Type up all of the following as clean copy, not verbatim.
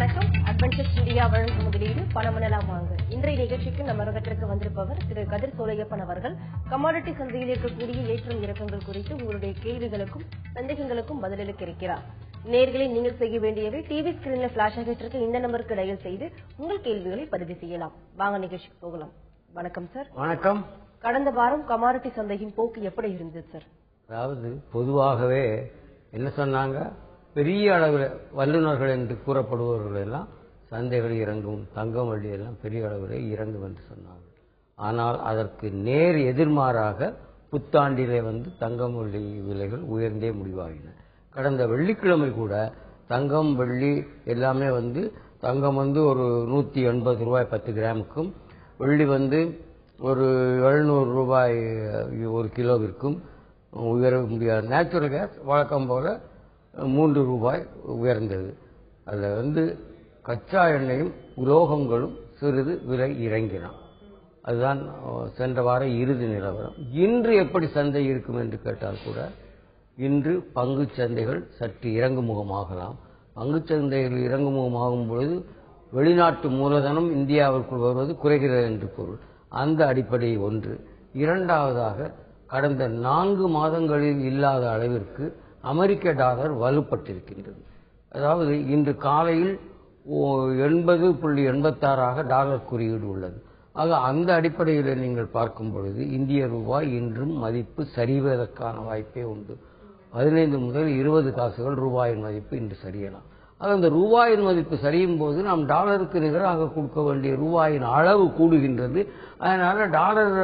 வணக்கம். Adventures media வழங்கும் முதலீடு பணமனலாம் வாங்க. இன்றைய நிகழ்ச்சிக்கு நம்ம அரங்கத்திற்கு வந்திருப்பவர் திரு கதிர் சோலையப்பன் அவர்கள். கமாடிட்டி சந்தையில் இருக்கக்கூடிய ஏற்றம் இறக்கங்கள் குறித்து உங்களுடைய கேள்விகளுக்கும் சந்தேகங்களுக்கும் பதிலளிக்க இருக்கிறார். நேர்களை நீங்கள் செய்ய வேண்டியவை டிவி ஸ்கிரீன்ல பிளாஷ் ஆகிட்டு இந்த நம்பருக்கு டயல் செய்து உங்கள் கேள்விகளை பதிவு செய்யலாம். வாங்க நிகழ்ச்சிக்கு போகலாம். வணக்கம் சார். வணக்கம். கடந்த வாரம் கமாடிட்டி சந்தையின் போக்கு எப்படி இருந்தது சார்? அதாவது பொதுவாகவே என்ன சொன்னாங்க, பெரிய அளவில் வல்லுநர்கள் என்று கூறப்படுபவர்கள் எல்லாம் சந்தைகள் இறங்கும், தங்கம் வள்ளி எல்லாம் பெரிய அளவில் இறங்கும் என்று சொன்னாங்க. ஆனால் அதற்கு நேர் எதிர்மாறாக புத்தாண்டிலே தங்கம் வெள்ளி விலைகள் உயர்ந்தே முடிவாகின. கடந்த வெள்ளிக்கிழமை கூட தங்கம் வெள்ளி எல்லாமே தங்கம் ஒரு 180 ரூபாய் 10 கிராமுக்கும், வெள்ளி ஒரு 700 ரூபாய் ஒரு கிலோவிற்கும் உயர முடியாது. நேச்சுரல் கேஸ் வழக்கம் போல 3 ரூபாய் உயர்ந்தது. அதில் கச்சா எண்ணெயும் உலோகங்களும் சிறிது விலை இறங்கினான். அதுதான் சென்ற வார இறுதி நிலவரம். இன்று எப்படி சந்தை இருக்கும் என்று கேட்டால் கூட, இன்று பங்கு சந்தைகள் சற்று இறங்குமுகமாகலாம். பங்கு சந்தைகள் இறங்குமுகமாகும் பொழுது வெளிநாட்டு மூலதனம் இந்தியாவிற்குள் வருவது குறைகிறது என்று பொருள். அந்த அடிப்படை ஒன்று. இரண்டாவதாக, கடந்த 4 மாதங்களில் இல்லாத அளவிற்கு அமெரிக்க டாலர் வலுப்பட்டிருக்கின்றது. அதாவது இன்று காலையில் 80.86 டாலர் குறியீடு உள்ளது. ஆக அந்த அடிப்படையில் நீங்கள் பார்க்கும் பொழுது இந்திய ரூபாய் இன்றும் மதிப்பு சரிவதற்கான வாய்ப்பே உண்டு. 15 முதல் 20 காசுகள் ரூபாயின் மதிப்பு இன்று சரியலாம். ஆக இந்த ரூபாயின் மதிப்பு சரியும் போது நாம் டாலருக்கு நிகராக கொடுக்க வேண்டிய ரூபாயின் அளவு கூடுகின்றது. அதனால டாலர்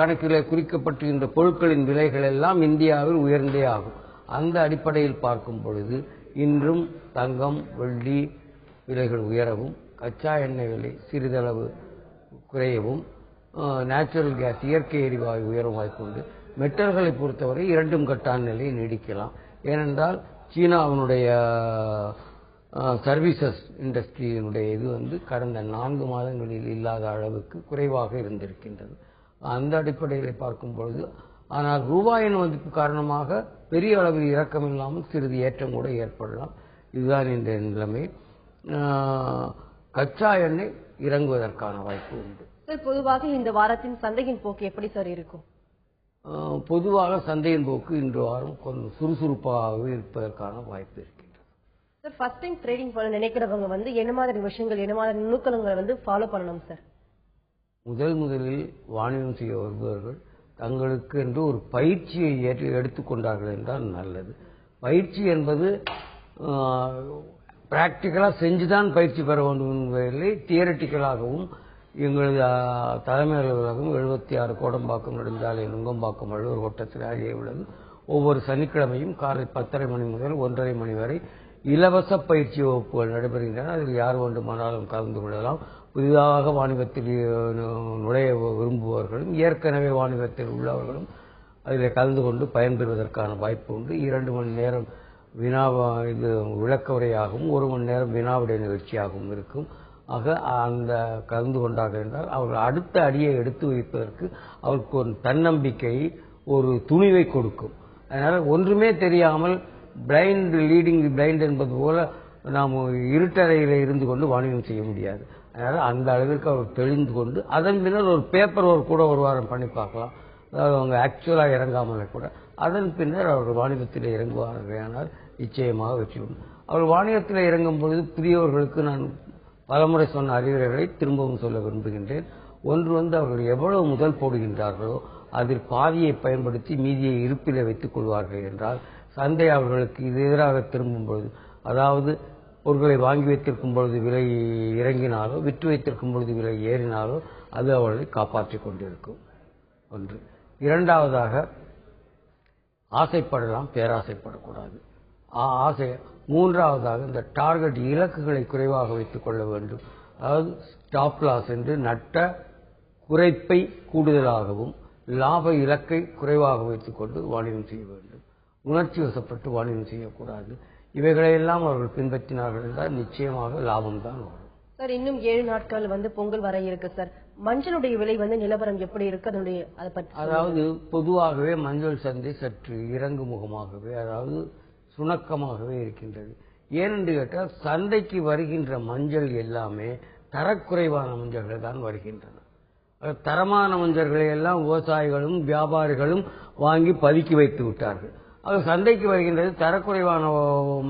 கணக்கில் குறிக்கப்பட்டிருக்கின்ற பொருட்களின் விலைகள் எல்லாம் இந்தியாவில் உயர்ந்தே ஆகும். அந்த அடிப்படையில் பார்க்கும் பொழுது இன்றும் தங்கம் வெள்ளி விலைகள் உயரவும், கச்சா எண்ணெய் விலை சிறிதளவு குறையவும், நேச்சுரல் கேஸ் இயற்கை எரிவாயு உயரும் வாய்ப்புண்டு. மெட்டல்களை பொறுத்தவரை இரண்டும் கட்டான நிலையை நீடிக்கலாம். ஏனென்றால் சீனாவினுடைய சர்வீசஸ் இண்டஸ்ட்ரியினுடைய இது கடந்த 4 மாதங்களில் இல்லாத அளவுக்கு குறைவாக இருந்திருக்கின்றது. அந்த அடிப்படையில் பார்க்கும் பொழுது, ஆனால் ரூபாயின் மதிப்பு காரணமாக பெரிய அளவில் இறக்கம் இல்லாமல் சிறிது ஏற்றம் கூட ஏற்படலாம். இதுதான் இந்த நிலைமை. கச்சா எண்ணெய் இறங்குவதற்கான வாய்ப்பு உண்டு. பொதுவாக இந்த வாரத்தின் சந்தையின் போக்கு எப்படி சார் இருக்கும்? பொதுவாக சந்தையின் போக்கு இன்று வாரம் கொஞ்சம் சுறுசுறுப்பாகவே இருப்பதற்கான வாய்ப்பு இருக்கின்றது. சார், ஃபர்ஸ்ட் டைம் ட்ரேடிங் பண்ண நினைக்கிறவங்க என்ன மாதிரி விஷயங்கள், என்ன மாதிரி நுணுக்கங்களை ஃபாலோ பண்ணணும் சார்? முதலில் வாணிபம் செய்ய வருபவர்கள் தங்களுக்கு என்று ஒரு பயிற்சியை எடுத்துக்கொண்டார்கள் என்றால் நல்லது. பயிற்சி என்பது பிராக்டிக்கலா செஞ்சுதான் பயிற்சி பெற வேண்டும் என்பதில்லை. தியரட்டிக்கலாகவும் எங்களது தலைமை அலுவலகம் 76 கோடம்பாக்கம் நெடுஞ்சாலை நுங்கம்பாக்கம் அலுவலர் கோட்டத்தில் ஆகிய உள்ளது. ஒவ்வொரு சனிக்கிழமையும் காலை 10:30 மணி முதல் 1:30 மணி வரை இலவச பயிற்சி வகுப்புகள் நடைபெறுகின்றன. அதில் யார் வேண்டுமானாலும் கலந்து கொள்ளலாம். புதிதாக வாணிபத்தில் நுழைய விரும்புபவர்களும் ஏற்கனவே வாணிபத்தில் உள்ளவர்களும் அதில் கலந்து கொண்டு பயன்பெறுவதற்கான வாய்ப்பு உண்டு. 2 மணி நேரம் விளக்க உரையாகவும் 1 மணி நேரம் வினாவுடைய நிகழ்ச்சியாகவும் இருக்கும். ஆக அந்த கலந்து கொண்டார்கள் என்றால் அவர்கள் அடுத்த அடியை எடுத்து வைப்பதற்கு அவருக்கு ஒரு தன்னம்பிக்கை, ஒரு துணிவை கொடுக்கும். அதனால ஒன்றுமே தெரியாமல் பிளைண்ட் லீடிங் பிளைண்ட் என்பது போல நாம் இருட்டறையில இருந்து கொண்டு வாணிபம் செய்ய முடியாது. அதனால அந்த அளவிற்கு அவர் தெளிந்து கொண்டு அதன் பின்னர் ஒரு பேப்பர் ஒர்க் கூட ஒரு வாரம் பண்ணி பார்க்கலாம். அதாவது அவங்க ஆக்சுவலா இறங்காமலே கூட அதன் பின்னர் அவர்கள் வாணிபத்தில் இறங்குவார்கள். ஆனால் நிச்சயமாக வெற்றி உண்டு. அவர் வாணிபத்தில் இறங்கும் பொழுது புதியவர்களுக்கு நான் பலமுறை சொன்ன அறிவுரைகளை திரும்பவும் சொல்ல விரும்புகின்றேன். ஒன்று அவர்கள் எவ்வளவு முதல் போடுகின்றார்களோ அதில் பாதியை பயன்படுத்தி மீதியை இருப்பிலே வைத்துக் கொள்வார்கள் என்றால் சந்தை அவர்களுக்கு இது எதிராக திரும்பும் பொழுது, அதாவது பொருட்களை வாங்கி வைத்திருக்கும் பொழுது விலை இறங்கினாலோ விற்று வைத்திருக்கும் பொழுது விலை ஏறினாலோ அது அவர்களை காப்பாற்றிக் கொண்டிருக்கும். ஒன்று. இரண்டாவதாக, ஆசைப்படலாம், பேராசைப்படக்கூடாது. மூன்றாவதாக, இந்த டார்கெட் இலக்குகளை குறைவாக வைத்துக் கொள்ள வேண்டும். அதாவது ஸ்டாப் லாஸ் என்று நட்ட குறைப்பை கூடுதலாகவும் லாப இலக்கை குறைவாக வைத்துக் கொண்டு வாணிபம் செய்ய வேண்டும். உணர்ச்சி வசப்பட்டு வாணிபம் செய்யக்கூடாது. இவைகளையெல்லாம் அவர்கள் பின்பற்றினார்கள் என்றால் நிச்சயமாக லாபம் தான் வரும். சார், இன்னும் 7 நாட்கள் பொங்கல் வர இருக்கு சார். மஞ்சளுடைய விலை நிலவரம் எப்படி இருக்கு? அதை பற்றி அதாவது பொதுவாகவே மஞ்சள் சந்தை சற்று இறங்கு முகமாகவே, அதாவது சுணக்கமாகவே இருக்கின்றது. ஏனென்று கேட்டால் சந்தைக்கு வருகின்ற மஞ்சள் எல்லாமே தரக்குறைவான மஞ்சள்கள் தான் வருகின்றன. தரமான மஞ்சள்களை எல்லாம் விவசாயிகளும் வியாபாரிகளும் வாங்கி பதுக்கி வைத்து விட்டார்கள். அது சந்தைக்கு வருகின்றது தரக்குறைவான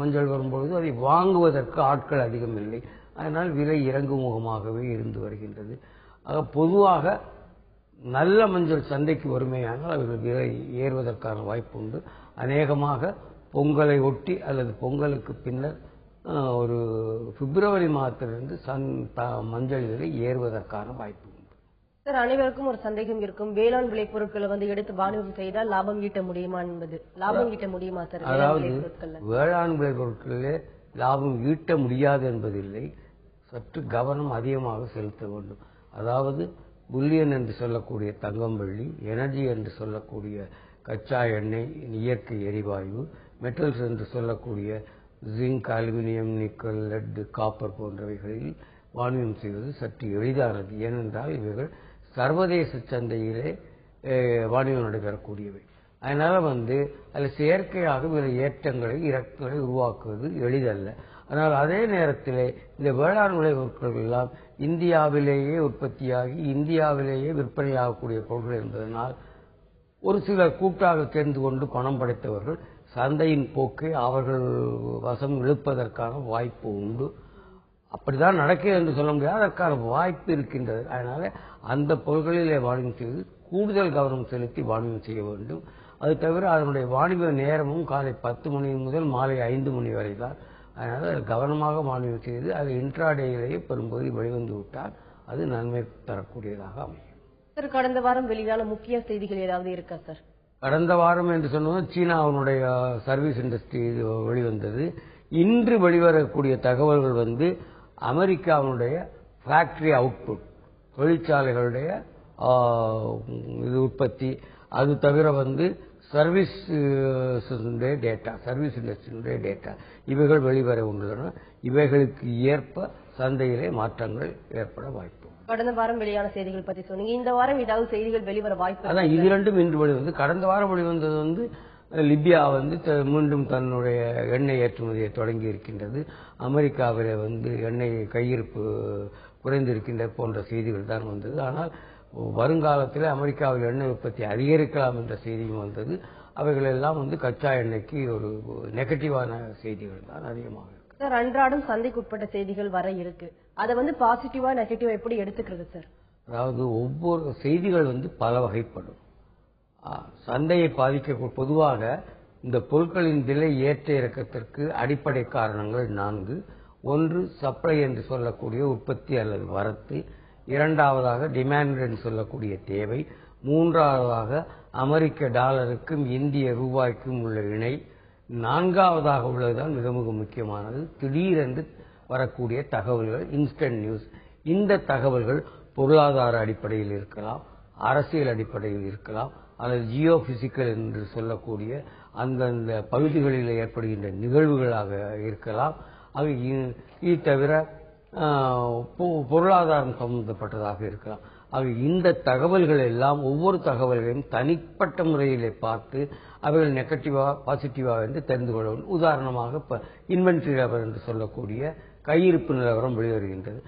மஞ்சள் வரும்பொழுது அதை வாங்குவதற்கு ஆட்கள் அதிகம் இல்லை. அதனால் விலை இறங்குமுகமாகவே இருந்து வருகின்றது. பொதுவாக நல்ல மஞ்சள் சந்தைக்கு வருமையானால் அவர்கள் விலை ஏறுவதற்கான வாய்ப்பு உண்டு. அநேகமாக பொங்கலை ஒட்டி அல்லது பொங்கலுக்கு பின்னர் ஒரு பிப்ரவரி மாதத்திலிருந்து மஞ்சள் விலை ஏறுவதற்கான வாய்ப்பு உண்டு. சார், அனைவருக்கும் ஒரு சந்தேகம் இருக்கும். வேளாண் விளைபொருட்களை எடுத்து வாணிபம் செய்தால் லாபம் ஈட்ட முடியுமா என்பது. லாபம் ஈட்ட முடியுமா சார்? அதாவது வேளாண் விளைபொருட்களிலே லாபம் ஈட்ட முடியாது என்பதில்லை. சற்று கவனம் அதிகமாக செலுத்த வேண்டும். அதாவது புல்லியன் என்று சொல்லக்கூடிய தங்கம் வெள்ளி, எனர்ஜி என்று சொல்லக்கூடிய கச்சா எண்ணெய், இயற்கை எரிவாயு, மெட்டல்ஸ் என்று சொல்லக்கூடிய zinc, aluminium, nickel, lead, copper போன்றவைகளில் வாணிபம் செய்வது சற்று எளிதானது. ஏனென்றால் இவைகள் சர்வதேச சந்தையிலே வாணிபம் நடைபெறக்கூடியவை. அதனால அதில் செயற்கையாக விலை ஏற்றங்களை இறக்கங்களை உருவாக்குவது எளிதல்ல. ஆனால் அதே நேரத்தில் இந்த வேளாண் விளைபொருட்கள் எல்லாம் இந்தியாவிலேயே உற்பத்தியாகி இந்தியாவிலேயே விற்பனையாகக்கூடிய பொருட்கள் என்பதனால் ஒரு சிலர் கூட்டாக சேர்ந்து கொண்டு பணம் படைத்தவர்கள் சந்தையின் போக்கை அவர்கள் வசம் இழுப்பதற்கான வாய்ப்பு உண்டு. அப்படிதான் நடக்கிறது என்று சொல்ல முடியாது, அதற்கான வாய்ப்பு இருக்கின்றது. அதனால அந்த பொருட்களிலே வாணிபம் செய்து கூடுதல் கவனம் செலுத்தி வாணிபம் செய்ய வேண்டும். அது தவிர அதனுடைய வாணிப நேரமும் காலை 10 மணி முதல் மாலை 5 மணி வரை தான். அதனால கவனமாக வாணிபம் செய்து அது இன்ட்ராடேயிலேயே பெரும்பகுதி வெளிவந்து விட்டால் அது நன்மை தரக்கூடியதாக அமையும். சார், கடந்த வாரம் வெளியான முக்கிய செய்திகள் ஏதாவது இருக்கா சார்? கடந்த வாரம் என்று சொன்னது சீனாவுடைய சர்வீஸ் இண்டஸ்ட்ரி வெளிவந்தது. இன்று வெளிவரக்கூடிய தகவல்கள் அமெரிக்காவுடைய ஃபேக்டரி அவுட்புட், தொழிற்சாலைகளுடைய இது உற்பத்தி, அது தவிர சர்வீஸ் டேட்டா, சர்வீஸ் இண்டஸ்ட்ரியுடைய டேட்டா இவைகள் வெளிவர உள்ளன. இவைகளுக்கு ஏற்ப சந்தையிலே மாற்றங்கள் ஏற்பட வாய்ப்பு. கடந்த வாரம் வெளியான செய்திகள் பத்தி சொன்னீங்க. இந்த வாரம் ஏதாவது செய்திகள் வெளிவர வாய்ப்பு? அதான் இது ரெண்டும் இன்று வெளிவந்து. கடந்த வாரம் வெளிவந்தது லிபியா மீண்டும் தன்னுடைய எண்ணெய் ஏற்றுமதியை தொடங்கி இருக்கின்றது. அமெரிக்காவிலே எண்ணெய் கையிருப்பு குறைந்திருக்கின்ற போன்ற செய்திகள் தான் வந்தது. ஆனால் வருங்காலத்தில் அமெரிக்காவில் எண்ணெய் உற்பத்தி அதிகரிக்கலாம் என்ற செய்தியும் வந்தது. அவைகள் எல்லாம் கச்சா எண்ணெய்க்கு ஒரு நெகட்டிவான செய்திகள் தான் அதிகமாக இருக்கு. சார், அன்றாடம் சந்தைக்கு உட்பட்ட செய்திகள் வர இருக்கு. அதை பாசிட்டிவா நெகட்டிவா எப்படி எடுத்துக்கிறது சார்? அதாவது ஒவ்வொரு செய்திகள் பல வகைப்படும். சந்தையை பாதிக்க பொதுவாக இந்த பொருட்களின் விலை ஏற்ற இறக்கத்திற்கு அடிப்படை காரணங்கள் 4. ஒன்று சப்ளை என்று சொல்லக்கூடிய உற்பத்தி அல்லது வரத்து, இரண்டாவதாக டிமாண்ட் என்று சொல்லக்கூடிய தேவை, மூன்றாவதாக அமெரிக்க டாலருக்கும் இந்திய ரூபாய்க்கும் உள்ள இணை, நான்காவதாக உள்ளதுதான் மிக மிக முக்கியமானது, திடீரென்று வரக்கூடிய தகவல்கள், இன்ஸ்டன்ட் நியூஸ். இந்த தகவல்கள் பொருளாதார அடிப்படையில் இருக்கலாம், அரசியல் அடிப்படையில் இருக்கலாம், அல்லது ஜியோ பிசிக்கல் என்று சொல்லக்கூடிய அந்தந்த பகுதிகளில் ஏற்படுகின்ற நிகழ்வுகளாக இருக்கலாம். இது தவிர பொருளாதாரம் சம்பந்தப்பட்டதாக இருக்கலாம். இந்த தகவல்கள் எல்லாம் ஒவ்வொரு தகவல்களையும் தனிப்பட்ட முறையிலே பார்த்து அவைகள் நெகட்டிவா பாசிட்டிவா என்று தெரிந்து கொள்ள வேண்டும். உதாரணமாக இன்வென்டரி லெவல் என்று சொல்லக்கூடிய கையிருப்பு நிலவரம் வெளிவருகின்றது.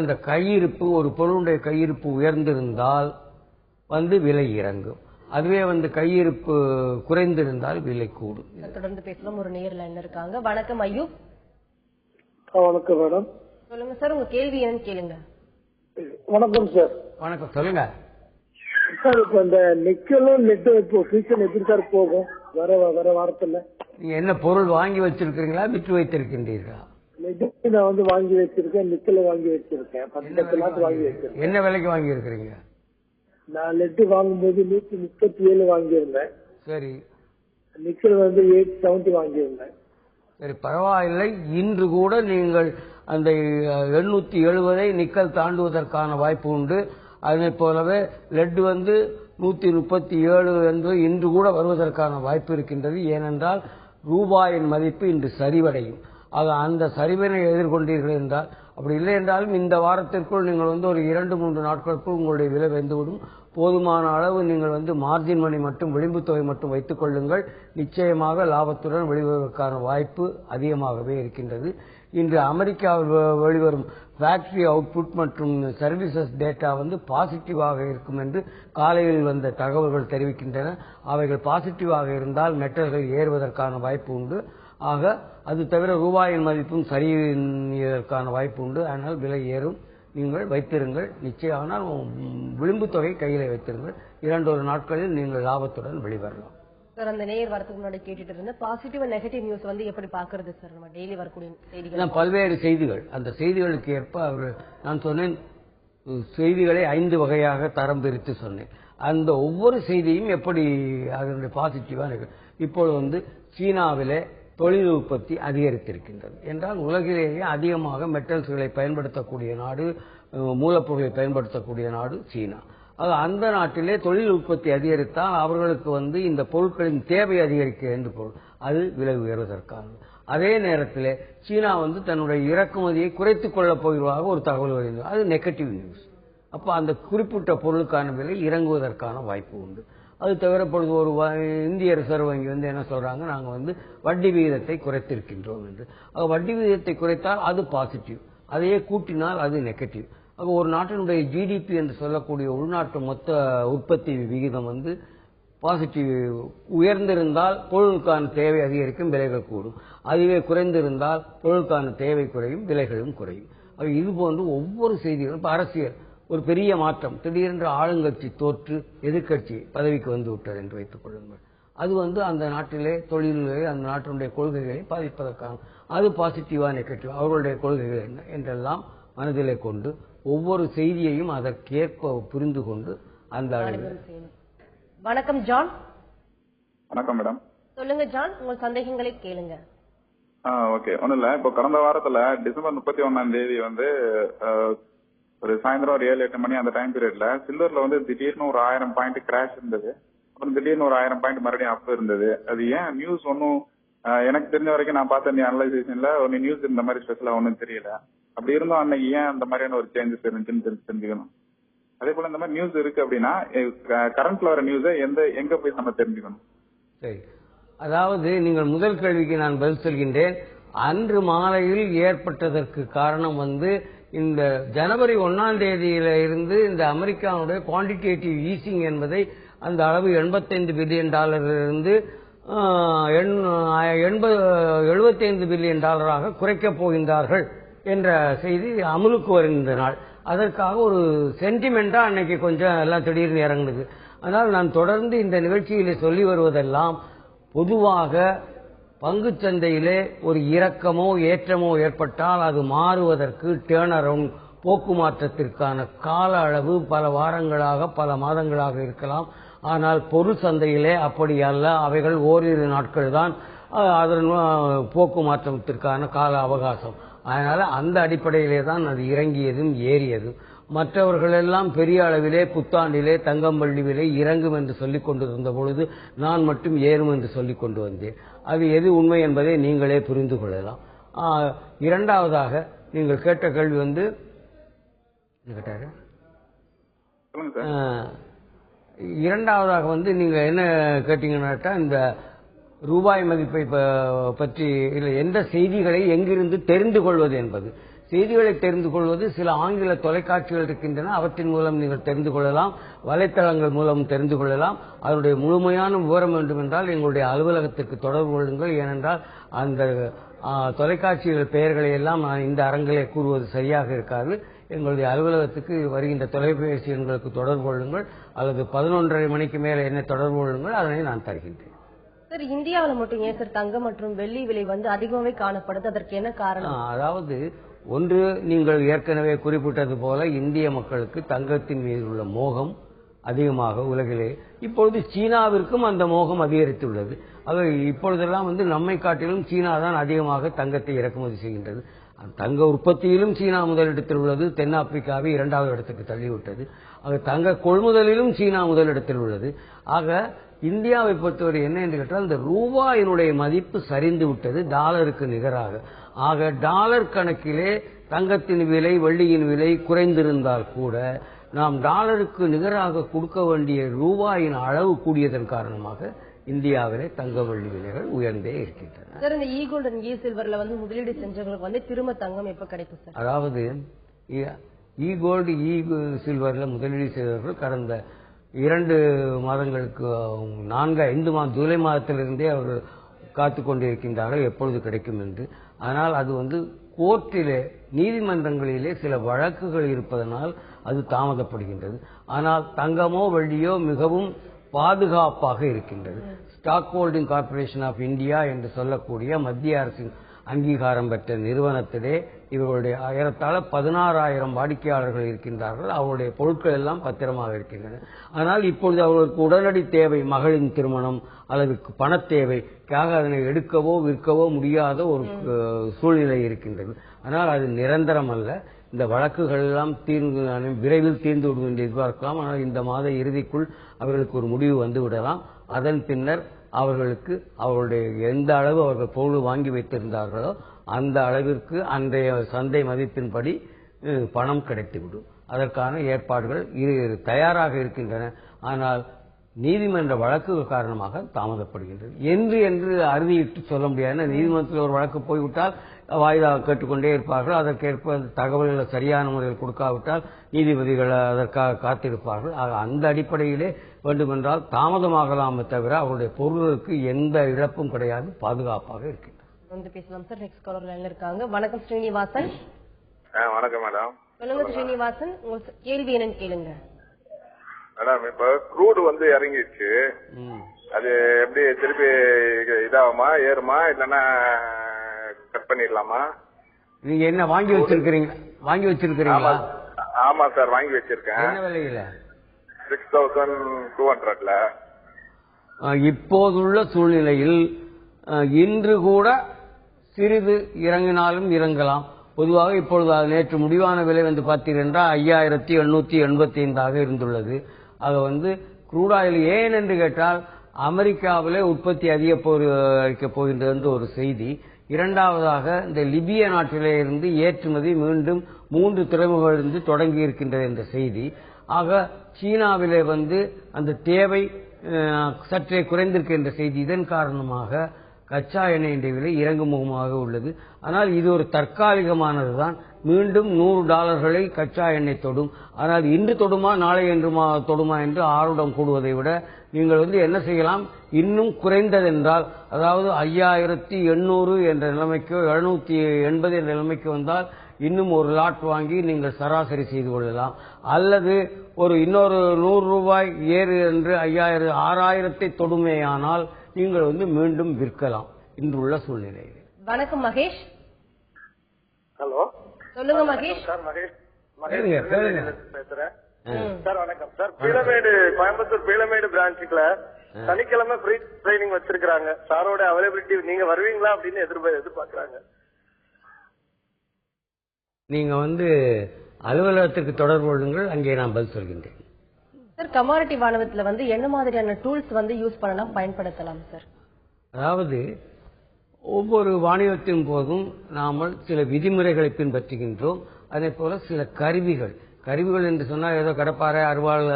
இந்த கையிருப்பு, ஒரு பொருளுடைய கையிருப்பு உயர்ந்திருந்தால் விலை இறங்கும். அதுவே கையிருப்பு குறைந்திருந்தால் விலை கூடும். தொடர்ந்து பேசலாம். ஒரு நேர்ல என்ன இருக்காங்க. வணக்கம் ஐயோ. வணக்கம் மேடம். சொல்லுங்க சார், உங்க கேள்வி என்னன்னு கேளுங்க. வணக்கம் சார். வணக்கம், சொல்லுங்க சார். இப்ப இந்த நிக்கலும் நெட்டும் இப்போ சீசன் எப்படி சார் போகும் வர வாரத்துல? நீங்க என்ன பொருள் வாங்கி வச்சிருக்கீங்களா, விற்று வைத்திருக்கின்றீர்களா? நெட்டு நான் வாங்கி வச்சிருக்கேன், நிக்கல வாங்கி வச்சிருக்கேன். 10 நாள் வாங்கி வச்சிருக்கேன். என்ன விலைக்கு வாங்கி இருக்கிறீங்க? நான் நெட்டு வாங்கும்போது 137 வாங்கியிருந்தேன். சரி. நிக்கல் 870 வாங்கியிருந்தேன். சரி, பரவாயில்லை. இன்று கூட நீங்கள் அந்த 870 நிக்கல் தாண்டுவதற்கான வாய்ப்பு உண்டு. அதே போலவே லெட் 137 என்று இன்று கூட வருவதற்கான வாய்ப்பு இருக்கின்றது. ஏனென்றால் ரூபாயின் மதிப்பு இன்று சரிவடையும். ஆக அந்த சரிவினை எதிர்கொண்டீர்கள் என்றால், அப்படி இல்லை என்றாலும் இந்த வாரத்திற்குள் நீங்கள் ஒரு 2-3 நாட்களுக்குள் உங்களுடைய விலை வந்துவிடும். போதுமான அளவு நீங்கள் மார்ஜின் மணி மட்டும் விளிம்பு தொகை மட்டும் வைத்துக் கொள்ளுங்கள். நிச்சயமாக லாபத்துடன் வெளிவருவதற்கான வாய்ப்பு அதிகமாகவே இருக்கின்றது. இன்று அமெரிக்காவில் வெளிவரும் ஃபேக்டரி அவுட்புட் மற்றும் சர்வீசஸ் டேட்டா பாசிட்டிவாக இருக்கும் என்று காலையில் வந்த தகவல்கள் தெரிவிக்கின்றன. அவைகள் பாசிட்டிவாக இருந்தால் மெட்டல்கள் ஏறுவதற்கான வாய்ப்பு உண்டு. ஆக அது தவிர ரூபாயின் மதிப்பும் சரிவதற்கான வாய்ப்பு உண்டு. ஆனால் விலை ஏறும். நீங்கள் வைத்திருங்கள். நிச்சயமானால் விளிம்பு தொகை கையில வைத்திருங்கள். 2 நாட்களில் நீங்கள் லாபத்துடன் வெளிவரலாம். சார், அந்த நேயர் வரதுக்கு முன்னாடி கேட்டுட்டு இருந்த பாசிட்டிவ் அண்ட் நெகட்டிவ் நியூஸ் எப்படி பாக்குறது சார்? நம்ம டெய்லி வரக்கூடிய செய்திகள் பல்வேறு செய்திகள், அந்த செய்திகளுக்கு ஏற்ப நான் சொன்னேன், செய்திகளை 5 வகையாக தரம் பிரித்து சொன்னேன். அந்த ஒவ்வொரு செய்தியும் எப்படி அதனுடைய பாசிட்டிவா இப்பொழுது சீனாவிலே தொழில் உற்பத்தி அதிகரித்திருக்கின்றது என்றால் உலகிலேயே அதிகமாக மெட்டல்ஸ்களை பயன்படுத்தக்கூடிய நாடு, மூலப்பொருளை பயன்படுத்தக்கூடிய நாடு சீனா. அந்த நாட்டிலே தொழில் உற்பத்தி அதிகரித்தால் அவர்களுக்கு இந்த பொருட்களின் தேவை அதிகரிக்க என்று பொருள், அது விலை உயர்வதற்கானது. அதே நேரத்தில் சீனா தன்னுடைய இறக்குமதியை குறைத்துக் கொள்ளப் போகிறதாக ஒரு தகவல் வருகிறது. அது நெகட்டிவ் நியூஸ். அப்ப அந்த குறிப்பிட்ட பொருளுக்கான விலை இறங்குவதற்கான வாய்ப்பு உண்டு. அது தவிர பொழுது ஒரு இந்திய ரிசர்வ் வங்கி என்ன சொல்றாங்க, நாங்க வட்டி விகிதத்தை குறைத்திருக்கின்றோம் என்று. வட்டி விகிதத்தை குறைத்தால் அது பாசிட்டிவ், அதையே கூட்டினால் அது நெகட்டிவ். ஒரு நாட்டினுடைய ஜிடிபி என்று சொல்லக்கூடிய உள்நாட்டு மொத்த உற்பத்தி விகிதம் பாசிட்டிவ் உயர்ந்திருந்தால் பொருளுக்கான தேவை அதிகரிக்கும், விலைகள் கூடும். அதுவே குறைந்திருந்தால் பொருளுக்கான தேவை குறையும், விலைகளும் குறையும். இது போன்று ஒவ்வொரு செய்திகளும். இப்ப அரசியல் ஒரு பெரிய மாற்றம், திடீரென்று ஆளுங்கட்சி தோற்று எதிர்கட்சி பதவிக்கு விட்டது என்று வைத்துக் கொள்ளுங்கள். அது அந்த நாட்டிலே தொழில்களை, அந்த நாட்டினுடைய கொள்கைகளை பாதிப்பதற்கான, அது பாசிட்டிவா நெகட்டிவா, அவர்களுடைய கொள்கைகள் என்ன என்றெல்லாம் மனதிலே கொண்டு ஒவ்வொரு செய்தியையும் அதற்கேற்ப புரிந்து கொண்டு அந்த வணக்கம் ஜான். வணக்கம் மேடம். சொல்லுங்க ஜான், உங்கள் சந்தேகங்களை கேளுங்க. ஓகே, ஒண்ணும் இல்ல. இப்போ கடந்த வாரத்துல டிசம்பர் 31 ஒரு சாயந்தரம் ஒரு 7-8 மணி அந்த டைம் பீரியட்ல சில்வர்ல திடீர்னு ஒரு 1000 பாயிண்ட் கிராஷ் இருந்தது. அப்புறம் திடீர்னு ஒரு 1000 பாயிண்ட் மறுபடியும் அப் இருந்தது. அது ஏன் நியூஸ் ஒன்னும் எனக்கு தெரிஞ்ச வரைக்கும் நான் பார்த்த இந்த அனலைசேஷன்ல ஒன்னு நியூஸ் இந்த மாதிரி ஸ்பெஷலா ஒன்னும் தெரியல. அப்படி இருந்தும் அன்னைக்கு ஏன் அந்த மாதிரியான ஒரு சேஞ்சஸ் இருந்துச்சுன்னு தெரிஞ்சுக்கணும். அதே போல இந்த மாதிரி நியூஸ் இருக்கு அப்படின்னா கரண்ட்ல வர நியூஸை எங்க போய் நம்ம தெரிஞ்சுக்கணும்? சரி, அதாவது நீங்கள் முதல் கேள்விக்கு நான் பதில் சொல்கின்றேன். அன்று மாலையில் ஏற்பட்டதற்கு காரணம் இந்த ஜனவரி 1ஆம் தேதியில இருந்து இந்த அமெரிக்காவுடைய குவான்டிடேட்டிவ் ஈசிங் என்பதை அந்த அளவு $85 பில்லியன் இருந்து 75 பில்லியன் குறைக்கப் போகின்றார்கள் என்ற செய்தி அமலுக்கு வருகின்ற நாள். அதற்காக ஒரு சென்டிமெண்டா அன்னைக்கு கொஞ்சம் எல்லாம் திடீர்னு இறங்குது. அதனால் நான் தொடர்ந்து இந்த நிகழ்ச்சியிலே சொல்லி வருவதெல்லாம், பொதுவாக பங்கு சந்தையிலே ஒரு இறக்கமோ ஏற்றமோ ஏற்பட்டால் அது மாறுவதற்கு டேர்ன் அரவுண்ட், போக்கு மாற்றத்திற்கான கால அளவு பல வாரங்களாக பல மாதங்களாக இருக்கலாம். ஆனால் பொருள் சந்தையிலே அப்படி அல்ல, அவைகள் ஓரிரு நாட்கள் தான் அதன் போக்கு மாற்றத்திற்கான கால அவகாசம். அதனால அந்த அடிப்படையிலே தான் அது இறங்கியதும் ஏறியதும். மற்றவர்கள் எல்லாம் பெரிய அளவிலே புத்தாண்டிலே தங்கம்பள்ளி விலை இறங்கும் என்று சொல்லிக் கொண்டிருந்த பொழுது நான் மட்டும் ஏறும் என்று சொல்லிக் கொண்டு வந்தேன். அது எது உண்மை என்பதை நீங்களே புரிந்து கொள்ளலாம். இரண்டாவதாக நீங்கள் கேட்ட கேள்வி இரண்டாவதாக நீங்க என்ன கேட்டீங்கன்னா, இந்த ரூபாய் மதிப்பை பற்றி இல்லை, எந்த செய்திகளை எங்கிருந்து தெரிந்து கொள்வது என்பது. செய்திகளை தெரிந்து கொள்வது சில ஆங்கில தொலைக்காட்சிகள் இருக்கின்றன, அவற்றின் மூலம் நீங்கள் தெரிந்து கொள்ளலாம், வலைத்தளங்கள் மூலம் தெரிந்து கொள்ளலாம். அதனுடைய முழுமையான விவரம் வேண்டும் என்றால் எங்களுடைய அலுவலகத்திற்கு தொடர்பு கொள்ளுங்கள். ஏனென்றால் அந்த தொலைக்காட்சிகள் பெயர்களை எல்லாம் நான் இந்த அரங்கிலே கூறுவது சரியாக இருக்காது. எங்களுடைய அலுவலகத்துக்கு வருகின்ற தொலைபேசி எண்களுக்கு தொடர்பு கொள்ளுங்கள், அல்லது 11:30 மணிக்கு மேலே என்னை தொடர்பு கொள்ளுங்கள், அதனை நான் தருகின்றேன். சார், இந்தியாவில் மட்டும் ஏன் சார் தங்கம் மற்றும் வெள்ளி விலை அதிகமாகவே காணப்படுது? அதற்கு என்ன காரணம்? அதாவது ஒன்று, நீங்கள் ஏற்கனவே குறிப்பிட்டது போல இந்திய மக்களுக்கு தங்கத்தின் மீது உள்ள மோகம் அதிகமாக உலகிலே. இப்பொழுது சீனாவிற்கும் அந்த மோகம் அதிகரித்துள்ளது. அது இப்பொழுதெல்லாம் நம்மை காட்டிலும் சீனா தான் அதிகமாக தங்கத்தை இறக்குமதி செய்கின்றது. தங்க உற்பத்தியிலும் சீனா முதலிடத்தில் உள்ளது. தென்னாப்பிரிக்காவை 2வது இடத்துக்கு தள்ளிவிட்டது. தங்க கொள்முதலிலும் சீனா முதலிடத்தில் உள்ளது. ஆக இந்தியாவை பொறுத்தவரை என்ன என்று கேட்டால், இந்த ரூபாயினுடைய மதிப்பு சரிந்து விட்டது டாலருக்கு நிகராக. ஆக டாலர் கணக்கிலே தங்கத்தின் விலை வெள்ளியின் விலை குறைந்திருந்தால் கூட நாம் டாலருக்கு நிகராக கொடுக்க வேண்டிய ரூபாயின் அளவு கூடியதன் காரணமாக இந்தியாவிலே தங்க வெள்ளி விலைகள் உயர்ந்தே இருக்கின்றன. சார், இந்த இ கோல்ட் அண்ட் இ சில்வர்ல வந்து முதலீடு செஞ்சவங்களுக்கு வந்து திரும்ப தங்கம் எப்ப கிடைக்கும் சார்? அதாவது இ கோல்டு இ சில்வர்ல முதலீடு செய்தவர்கள் கடந்த 2 மாதங்களுக்கு 4-5 மாதம் ஜூலை மாதத்திலிருந்தே அவர்கள் காத்துக் கொண்டிருக்கின்றார்கள் எப்பொழுது கிடைக்கும் என்று. ஆனால் அது வந்து கோர்ட்டிலே நீதிமன்றங்களிலே சில வழக்குகள் இருப்பதனால் அது தாமதப்படுகின்றது. ஆனால் தங்கமோ வெள்ளியோ மிகவும் பாதுகாப்பாக இருக்கின்றது. Stock holding corporation of India என்று சொல்லக்கூடிய மத்திய அரசின் அங்கீகாரம் பெற்ற நிறுவனத்திலே இவர்களுடைய ஏறத்தாழ 16,000 வாடிக்கையாளர்கள் இருக்கின்றார்கள். அவருடைய பொருட்கள் எல்லாம் பத்திரமாக இருக்கின்றன. ஆனால் இப்பொழுது அவர்களுக்கு உடனடி தேவை, மகளின் திருமணம் அல்லது பண தேவைக்காக அதனை எடுக்கவோ விற்கவோ முடியாத ஒரு சூழ்நிலை இருக்கின்றது. ஆனால் அது நிரந்தரம் அல்ல. இந்த வழக்குகள் எல்லாம் விரைவில் தீர்ந்து விடும் என்று எதிர்பார்க்கலாம். ஆனால் இந்த மாத இறுதிக்குள் அவர்களுக்கு ஒரு முடிவு வந்து விடலாம். அதன் பின்னர் அவர்களுக்கு அவர்களுடைய எந்த அளவு அவர்கள் பொருள் வாங்கி வைத்திருந்தார்களோ அந்த அளவிற்கு அன்றைய சந்தை மதிப்பின்படி பணம் கிடைத்துவிடும். அதற்கான ஏற்பாடுகள் தயாராக இருக்கின்றன. ஆனால் நீதிமன்ற வழக்கு காரணமாக தாமதப்படுகின்றது என்று அறுதியிட்டு சொல்ல முடியாது. நீதிமன்றத்தில் ஒரு வழக்கு போய்விட்டால் வாய்தா கேட்டுக்கொண்டே இருப்பார்கள். அதற்கேற்ப தகவல்கள் சரியான முறையில் கொடுக்காவிட்டால் நீதிபதிகள் அதற்காக காத்திருப்பார்கள். அந்த அடிப்படையிலே வேண்டுமென்றால் தாமதமாகலாமே தவிர அவருடைய பொருளுக்கு எந்த இழப்பும் கிடையாது, பாதுகாப்பாக இருக்கின்றது. பேசலாம் சார். நெக்ஸ்ட் காலர் லைன்ல இருக்காங்க. வணக்கம் ஸ்ரீனிவாசன். வணக்கம் மேடம். சொல்லுங்க ஸ்ரீனிவாசன், உங்க கேள்வி என்னன்னு கேளுங்க. மேடம், இப்ப க்ரூடு வந்து இறங்கிடுச்சு, அது எப்படி திருப்பி இதாகுமா, ஏறுமா, இல்லன்னா கட் பண்ணிடலாமா? நீங்க என்ன வாங்கி வச்சிருக்கீங்களா? ஆமா சார், வாங்கி வச்சிருக்கேன். என்ன விலையில? 6,200ல. இப்போதுள்ள சூழ்நிலையில் இன்று கூட சிறிது இறங்கினாலும் இறங்கலாம். பொதுவாக இப்பொழுது நேற்று முடிவான விலை வந்து பார்த்தீங்கன்னா 5,885 இருந்துள்ளது. அது வந்து க்ரூட் ஆயில் ஏன் என்று கேட்டால் அமெரிக்காவிலே உற்பத்தி அதிகரிக்கப் போகின்றது என்று ஒரு செய்தி. இரண்டாவதாக இந்த லிபிய நாட்டிலே இருந்து ஏற்றுமதி மீண்டும் 3 துறைமுகங்களிலிருந்து தொடங்கி இருக்கின்றது என்ற செய்தி. ஆக சீனாவிலே வந்து அந்த தேவை சற்றே குறைந்திருக்கின்ற செய்தி. இதன் காரணமாக கச்சா எண்ணெயின் விலை இறங்குமுகமாக உள்ளது. ஆனால் இது ஒரு தற்காலிகமானதுதான். மீண்டும் $100 கச்சா எண்ணெய் தொடும். ஆனால் இன்று தொடுமா நாளை என்று தொடுமா என்று ஆர்வம் கூடுவதை விட நீங்கள் வந்து என்ன செய்யலாம், இன்னும் குறைந்ததென்றால் அதாவது 5,800 என்ற நிலைமைக்கோ 780 என்ற நிலைமைக்கு வந்தால் இன்னும் ஒரு லாட் வாங்கி நீங்கள் சராசரி செய்து கொள்ளலாம். அல்லது இன்னொரு $100 ஏறு என்று 6,000 தொடுமேயானால் நீங்கள் வந்து மீண்டும் விற்கலாம் இன்றுள்ள சூழ்நிலையில். வணக்கம் மகேஷ். ஹலோ, சொல்லுங்க மகேஷ். சார் மகேஷ் பேசுறேன் சார். வணக்கம் சார். கோயம்புத்தூர் பீளமேடு பிரான்ச்சுக்குல சனிக்கிழமை ஃப்ரீ ட்ரைனிங் வச்சிருக்காங்க. சாரோட அவைலபிலிட்டி நீங்க வருவீங்களா அப்படின்னு எதிர்பார்க்கறாங்க. நீங்க வந்து அலுவலகத்திற்கு தொடர்பு கொள்ளுங்கள், அங்கே நான் பதில் சொல்கின்றேன். சார், கமாடிட்டி வாணிபத்துல வந்து என்ன மாதிரியான டூல்ஸ் வந்து யூஸ் பண்ணலாம், பயன்படுத்தலாம் சார்? அதாவது ஒவ்வொரு வாணிபத்தின் போதும் நாம் சில விதிமுறைகளை பின்பற்றுகின்றோம். அதே போல சில கருவிகள் என்று சொன்னால் ஏதோ கடப்பாறை, அருவாள்,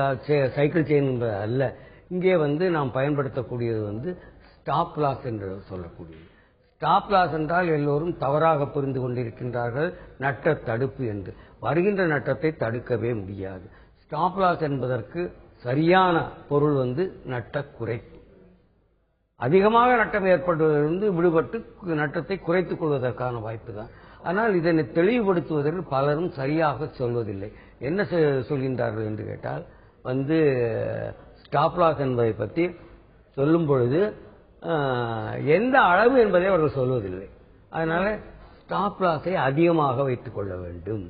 சைக்கிள் செயின் என்பது அல்ல. இங்கே வந்து நாம் பயன்படுத்தக்கூடியது வந்து ஸ்டாப் லாஸ் என்று சொல்லக்கூடியது. ஸ்டாப் லாஸ் என்றால் எல்லோரும் தவறாக புரிந்து கொண்டிருக்கின்றார்கள், நட்ட தடுப்பு என்று. வருகின்ற நட்டத்தை தடுக்கவே முடியாது. ஸ்டாப் லாஸ் என்பதற்கு சரியான பொருள் வந்து நட்ட குறைப்பு. அதிகமாக நட்டம் ஏற்படுவதிலிருந்து விடுபட்டு நட்டத்தை குறைத்துக் கொள்வதற்கான வாய்ப்பு தான். ஆனால் இதனை தெளிவுபடுத்துவதற்கு பலரும் சரியாக சொல்வதில்லை. என்ன சொல்கின்றார்கள் என்று கேட்டால் வந்து ஸ்டாப் லாஸ் என்பதை பற்றி சொல்லும் பொழுது எந்த அளவு என்பதை அவர்கள் சொல்வதில்லை. அதனால ஸ்டாப் லாஸை அதிகமாக வைத்துக் கொள்ள வேண்டும்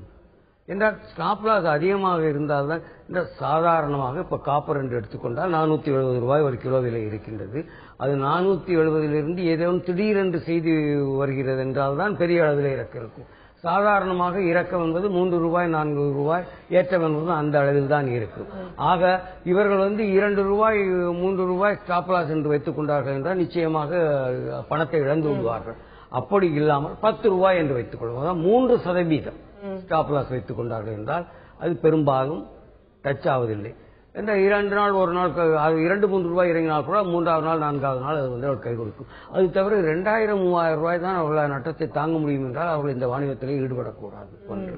என்றால், ஸ்டாப் லாஸ் அதிகமாக இருந்தால்தான் இந்த சாதாரணமாக இப்ப காப்பர் என்று எடுத்துக்கொண்டால் $470 ஒரு கிலோ விலை இருக்கின்றது. அது 470 ஏதேனும் திடீரென்று செய்து வருகிறது என்றால் தான் பெரிய அளவில் இறக்கம் இருக்கும். சாதாரணமாக இறக்கம் என்பது $3 $4 ஏற்றம் என்பது அந்த அளவில் தான் இருக்கும். ஆக இவர்கள் வந்து $2 $3 ஸ்டாப் லாஸ் என்று வைத்துக் கொண்டார்கள் என்றால் நிச்சயமாக பணத்தை இழந்து விடுவார்கள். அப்படி இல்லாமல் $10 என்று வைத்துக் கொள்வோம். 3% ஸ்டாப் லாஸ் வைத்துக் கொண்டார்கள் என்றால் அது பெரும்பாலும் டச் ஆவதில்லை. இந்த 2 நாள் ஒரு நாள் அது 2-3 ரூபாய் இறங்கினால் கூட 3வது நாள் 4வது நாள் அது வந்து அவர் கை கொடுக்கும். அது தவிர 2000-3000 ரூபாய் தான் அவர்களால் நட்டத்தை தாங்க முடியும் என்றால் அவர்கள் இந்த வாணிபத்தில் ஈடுபடக்கூடாது. ஒன்று.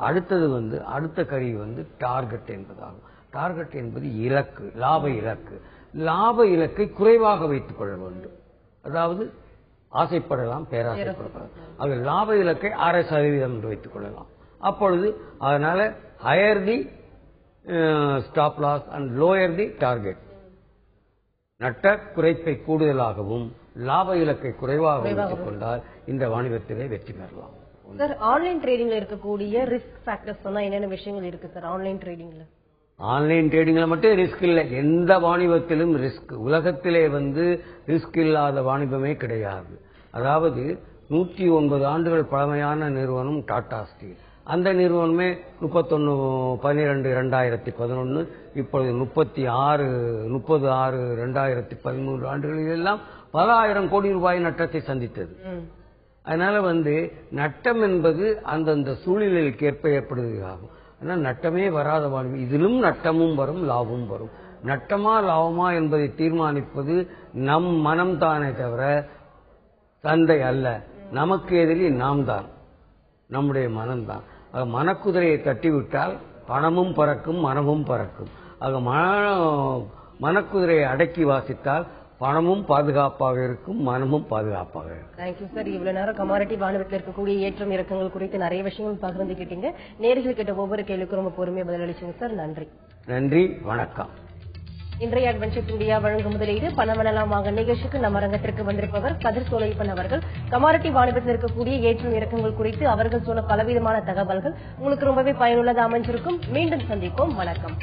அடுத்தது வந்து அடுத்த கருவி வந்து டார்கெட் என்பதாகும். டார்கெட் என்பது இலக்கு, லாப இலக்கு. லாப இலக்கை குறைவாக வைத்துக் கொள்ள வேண்டும். அதாவது ஆசைப்படலாம், பேராசைப்படலாம். அது லாப இலக்கை 6% என்று வைத்துக் கொள்ளலாம். அப்பொழுது அதனால higher the stop loss and lower the target. நட்ட குறைப்பை கூடுதலாகவும் லாப இலக்கை குறைவாக வைத்துக் கொண்டால் இந்த வாணிபத்திலே வெற்றி பெறலாம். சார், ஆன்லைன் ட்ரேடிங்ல இருக்கக்கூடிய ரிஸ்க் ஃபேக்டர்ஸ் என்னென்ன விஷயங்கள் இருக்கு சார் ஆன்லைன் ட்ரேடிங்ல? ஆன்லைன் ட்ரேடிங்ல மட்டும் ரிஸ்க் இல்லை, எந்த வாணிபத்திலும் ரிஸ்க். உலகத்திலே வந்து ரிஸ்க் இல்லாத வாணிபமே கிடையாது. அதாவது 109 ஆண்டுகள் பழமையான நிறுவனம் டாடா ஸ்டீல். அந்த நிறுவனமே 31/12/2011 இப்பொழுது 30/6/2013 ஆண்டுகளில் எல்லாம் பல ஆயிரம் கோடி ரூபாய் நட்டத்தை சந்தித்தது. அதனால வந்து நட்டம் என்பது அந்தந்த சூழ்நிலைக்கு ஏற்ப ஏற்படுவதாகும். ஆனால் நட்டமே வராத வாணிபம், இதிலும் நட்டமும் வரும், லாபமும் வரும். நட்டமா லாபமா என்பதை தீர்மானிப்பது நம் மனம் தானே தவிர சந்தை அல்ல. நமக்கு எதிரி நாம் தான், நம்முடைய மனம்தான். ஆக மனக்குதிரையை தட்டிவிட்டால் பணமும் பறக்கும், மனமும் பறக்கும். ஆக மனக்குதிரையை அடக்கி வாசித்தால் பணமும் பாதுகாப்பாக இருக்கும், மனமும் பாதுகாப்பாக இருக்கும். Thank you sir. இவ்வளவு நேரம் கமாடிட்டி வாணிபத்தில் இருக்கக்கூடிய ஏற்றம் இறக்கங்கள் குறித்து நிறைய விஷயங்கள் பகிர்ந்துக்கிட்டீங்க. நேர்கள் கிட்ட ஒவ்வொரு கேள்விக்கும் ரொம்ப பொறுமையா பதிலளிச்சீங்க சார். நன்றி. நன்றி, வணக்கம். இன்றைய அட்வென்ச்சர் இந்தியா வழங்கும் முதலீடு பணமனலாம் வாங்க நிகழ்ச்சிக்கு நம்ம அரங்கத்திற்கு வந்திருப்பவர் கதிர் சோலையப்பன் அவர்கள். கமாடிட்டி வாணிபத்தில் இருக்கக்கூடிய ஏற்றம் இறக்கங்கள் குறித்து அவர்கள் சொன்ன பலவிதமான தகவல்கள் உங்களுக்கு ரொம்பவே பயனுள்ளதா அமைஞ்சிருக்கும். மீண்டும் சந்திப்போம். வணக்கம்.